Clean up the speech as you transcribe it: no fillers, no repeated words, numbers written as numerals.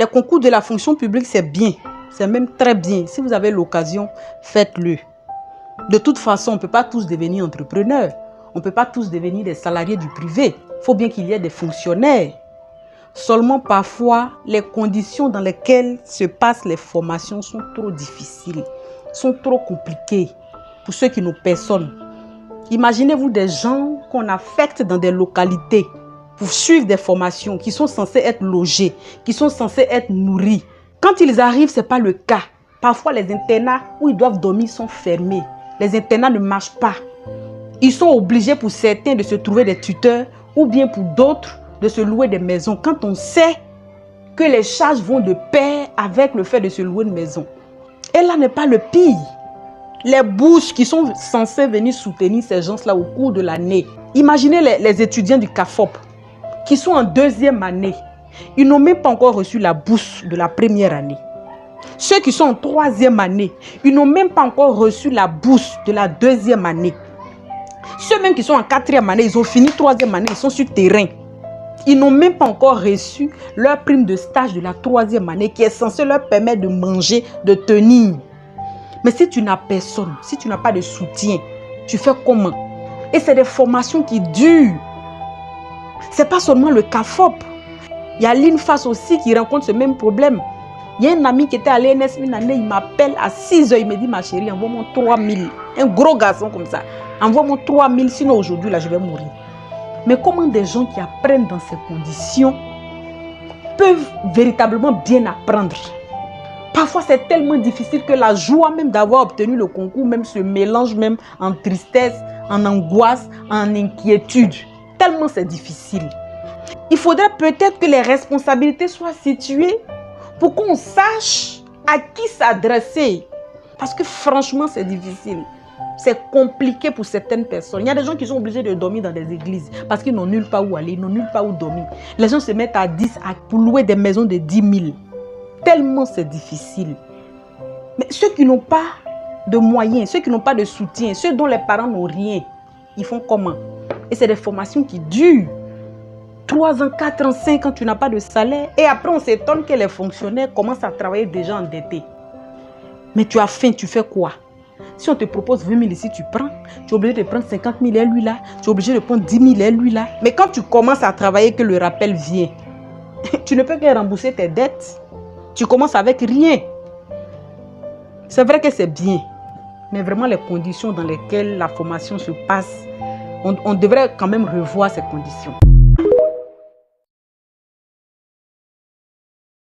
Les concours de la fonction publique, c'est bien. C'est même très bien. Si vous avez l'occasion, faites-le. De toute façon, on ne peut pas tous devenir entrepreneurs. On ne peut pas tous devenir des salariés du privé. Il faut bien qu'il y ait des fonctionnaires. Seulement parfois, les conditions dans lesquelles se passent les formations sont trop difficiles, sont trop compliquées pour ceux qui n'ont personne. Imaginez-vous des gens qu'on affecte dans des localités pour suivre des formations qui sont censées être logés, qui sont censés être nourris. Quand ils arrivent, ce n'est pas le cas. Parfois, les internats où ils doivent dormir sont fermés. Les internats ne marchent pas. Ils sont obligés pour certains de se trouver des tuteurs ou bien pour d'autres de se louer des maisons. Quand on sait que les charges vont de pair avec le fait de se louer une maison. Et là n'est pas le pire. Les bourses qui sont censées venir soutenir ces gens-là au cours de l'année. Imaginez les étudiants du CAFOP qui sont en 2e année. Ils n'ont même pas encore reçu la bourse de la première année. Ceux qui sont en 3e année, ils n'ont même pas encore reçu la bourse de la 2e année. Ceux même qui sont en 4e année, ils ont fini 3e année, ils sont sur terrain. Ils n'ont même pas encore reçu leur prime de stage de la 3e année qui est censée leur permettre de manger, de tenir. Mais si tu n'as personne, si tu n'as pas de soutien, tu fais comment? Et c'est des formations qui durent. Ce n'est pas seulement le CAFOP. Il y a l'INFAS aussi qui rencontre ce même problème. Il y a un ami qui était à l'ENS une année, il m'appelle à 6 h, il me dit, ma chérie, envoie-moi 3 000. Un gros garçon comme ça. Envoie-moi 3 000, sinon aujourd'hui, là, je vais mourir. Mais comment des gens qui apprennent dans ces conditions peuvent véritablement bien apprendre? Parfois, c'est tellement difficile que la joie même d'avoir obtenu le concours même se mélange même en tristesse, en angoisse, en inquiétude. Tellement c'est difficile. Il faudrait peut-être que les responsabilités soient situées pour qu'on sache à qui s'adresser. Parce que franchement, c'est difficile. C'est compliqué pour certaines personnes. Il y a des gens qui sont obligés de dormir dans des églises parce qu'ils n'ont nulle part où aller, ils n'ont nulle part où dormir. Les gens se mettent à 10 pour louer des maisons de 10 000. Tellement c'est difficile. Mais ceux qui n'ont pas de moyens, ceux qui n'ont pas de soutien, ceux dont les parents n'ont rien, ils font comment? Et c'est des formations qui durent. 3 ans, 4 ans, 5 ans, tu n'as pas de salaire. Et après, on s'étonne que les fonctionnaires commencent à travailler déjà endettés. Mais tu as faim, tu fais quoi? Si on te propose 20 000 ici, tu prends. Tu es obligé de prendre 50 000 et lui là. Tu es obligé de prendre 10 000 et lui là. Mais quand tu commences à travailler, que le rappel vient, tu ne peux que rembourser tes dettes. Tu commences avec rien. C'est vrai que c'est bien. Mais vraiment, les conditions dans lesquelles la formation se passe, on devrait quand même revoir ces conditions.